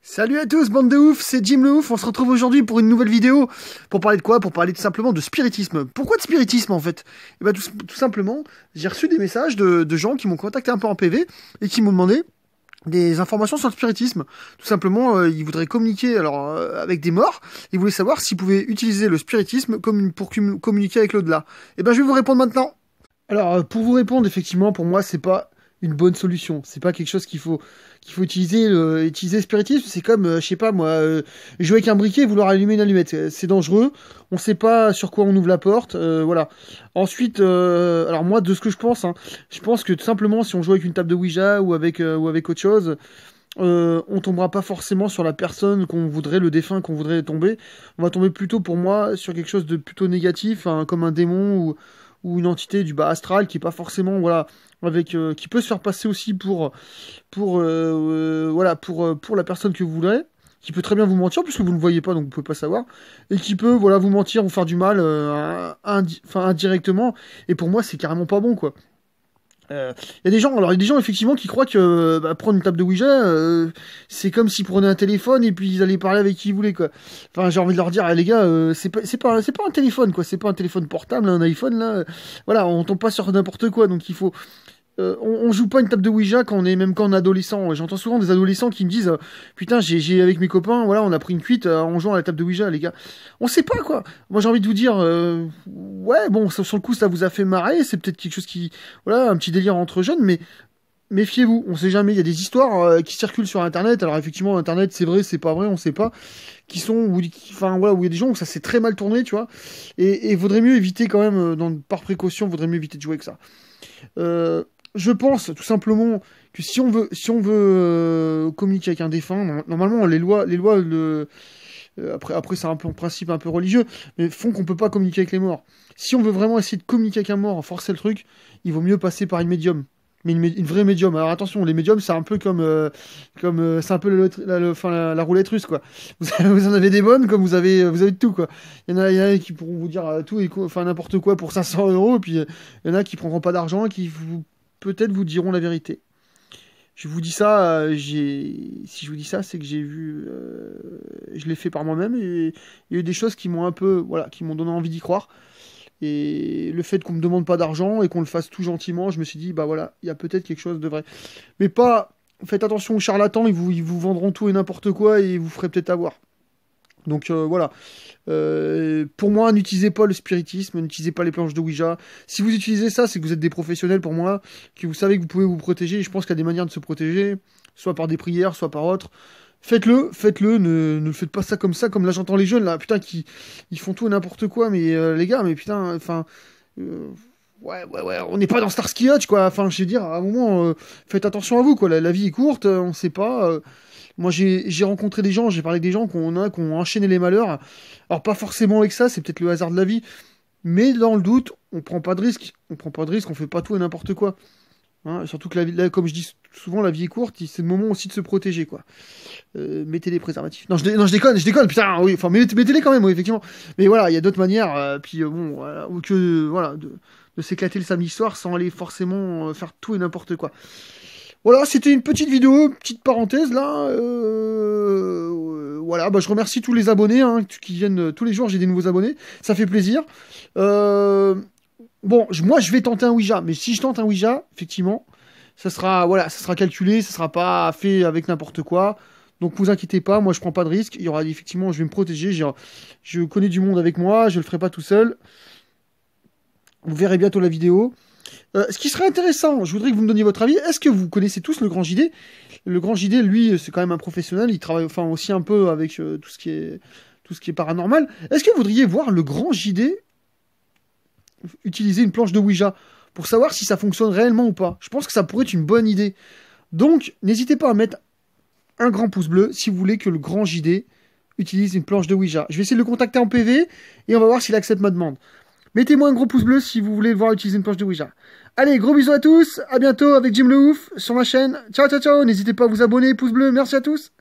Salut à tous, bande de ouf, c'est Jim le Ouf, on se retrouve aujourd'hui pour une nouvelle vidéo. Pour parler de quoi? Pour parler tout simplement de spiritisme. Pourquoi de spiritisme en fait? Et bah tout simplement, j'ai reçu des messages de gens qui m'ont contacté un peu en PV et qui m'ont demandé des informations sur le spiritisme. Tout simplement, ils voudraient communiquer avec des morts, ils voulaient savoir s'ils pouvaient utiliser le spiritisme pour communiquer avec l'au-delà. Et ben je vais vous répondre maintenant. Alors, pour vous répondre, effectivement, pour moi, c'est pas une bonne solution. C'est pas quelque chose qu'il faut utiliser. Utiliser le spiritisme, c'est comme, je sais pas moi, jouer avec un briquet et vouloir allumer une allumette. C'est dangereux. On sait pas sur quoi on ouvre la porte. Voilà. Ensuite, alors moi, de ce que je pense, hein, je pense que tout simplement, si on joue avec une table de Ouija ou avec autre chose, on tombera pas forcément sur la personne qu'on voudrait, le défunt qu'on voudrait tomber. On va tomber plutôt, pour moi, sur quelque chose de plutôt négatif, hein, comme un démon ou une entité du bas astral qui est pas forcément, voilà, avec qui peut se faire passer aussi pour la personne que vous voudrez, qui peut très bien vous mentir puisque vous ne le voyez pas, donc vous pouvez pas savoir, et qui peut, voilà, vous mentir, vous faire du mal, indirectement. Et pour moi, c'est carrément pas bon, quoi. Il y a des gens, effectivement qui croient que prendre une table de Ouija, c'est comme s'ils prenaient un téléphone et puis ils allaient parler avec qui ils voulaient, quoi. Enfin, j'ai envie de leur dire, les gars, c'est pas un téléphone, quoi. C'est pas un téléphone portable, un iPhone là. Voilà, on tombe pas sur n'importe quoi, donc il faut. On joue pas une table de Ouija quand on est adolescent. J'entends souvent des adolescents qui me disent putain, j'ai avec mes copains, voilà, on a pris une cuite en jouant à la table de Ouija, les gars. On sait pas, quoi. Moi, j'ai envie de vous dire ouais, bon, sur le coup, ça vous a fait marrer, c'est peut-être quelque chose qui, voilà, un petit délire entre jeunes, mais méfiez-vous, on sait jamais. Il y a des histoires qui circulent sur Internet. Alors effectivement, Internet, c'est vrai, c'est pas vrai, on sait pas. Qui sont, enfin voilà, où il y a des gens où ça s'est très mal tourné, tu vois. Et vaudrait mieux éviter quand même, par précaution, vaudrait mieux éviter de jouer avec ça. Je pense tout simplement que si on veut communiquer avec un défunt, normalement les lois après c'est un peu un principe un peu religieux, mais font qu'on peut pas communiquer avec les morts. Si on veut vraiment essayer de communiquer avec un mort, forcer le truc, il vaut mieux passer par une médium. Mais une vraie médium. Alors attention, les médiums, c'est un peu comme c'est un peu la roulette russe, quoi. Vous en avez des bonnes, comme vous avez de tout, quoi. Il y en a qui pourront vous dire tout et enfin n'importe quoi pour 500 euros, et puis il y en a qui prendront pas d'argent, qui peut-être vous diront la vérité. Je vous dis ça, si je vous dis ça, c'est que j'ai vu, je l'ai fait par moi-même, et il y a eu des choses qui m'ont un peu, voilà, qui m'ont donné envie d'y croire. Et le fait qu'on me demande pas d'argent et qu'on le fasse tout gentiment, je me suis dit, bah voilà, il y a peut-être quelque chose de vrai. Mais pas, faites attention aux charlatans, ils vous vendront tout et n'importe quoi et vous ferez peut-être avoir. Donc voilà. Pour moi, n'utilisez pas le spiritisme, n'utilisez pas les planches de Ouija. Si vous utilisez ça, c'est que vous êtes des professionnels, pour moi, que vous savez que vous pouvez vous protéger. Et je pense qu'il y a des manières de se protéger, soit par des prières, soit par autre. Faites-le, ne faites pas ça, comme là j'entends les jeunes, là, putain, ils font tout et n'importe quoi, mais les gars, mais putain, enfin, ouais, on n'est pas dans Starsky Hutch, quoi, enfin, je veux dire, à un moment, faites attention à vous, quoi, la vie est courte, on sait pas, moi j'ai rencontré des gens, j'ai parlé avec des gens qui ont enchaîné les malheurs, alors pas forcément avec ça, c'est peut-être le hasard de la vie, mais dans le doute, on prend pas de risque, on fait pas tout et n'importe quoi. Hein, surtout que comme je dis souvent, la vie est courte, c'est le moment aussi de se protéger, quoi. Mettez les préservatifs. Non, je déconne, putain, oui, enfin, mettez-les quand même, oui, effectivement. Mais voilà, il y a d'autres manières, puis bon, voilà, ou que, voilà, de s'éclater le samedi soir sans aller forcément faire tout et n'importe quoi. Voilà, c'était une petite vidéo, petite parenthèse, là. Voilà, bah, je remercie tous les abonnés, hein, qui viennent tous les jours, j'ai des nouveaux abonnés, ça fait plaisir. Bon, moi, je vais tenter un Ouija, mais si je tente un Ouija, effectivement, ça sera calculé, ça sera pas fait avec n'importe quoi. Donc, vous inquiétez pas, moi, je prends pas de risque. Il y aura, effectivement, je vais me protéger. Je connais du monde avec moi, je le ferai pas tout seul. Vous verrez bientôt la vidéo. Ce qui serait intéressant, je voudrais que vous me donniez votre avis. Est-ce que vous connaissez tous le Grand JD? Le Grand JD, lui, c'est quand même un professionnel. Il travaille, enfin, aussi un peu avec tout ce qui est paranormal. Est-ce que vous voudriez voir le Grand JD utiliser une planche de Ouija pour savoir si ça fonctionne réellement ou pas? Je pense que ça pourrait être une bonne idée. Donc, n'hésitez pas à mettre un grand pouce bleu si vous voulez que le Grand JD utilise une planche de Ouija. Je vais essayer de le contacter en PV et on va voir s'il accepte ma demande. Mettez-moi un gros pouce bleu si vous voulez le voir utiliser une planche de Ouija. Allez, gros bisous à tous, à bientôt avec Jim le Ouf sur ma chaîne. Ciao, ciao, ciao, n'hésitez pas à vous abonner, pouce bleu, merci à tous.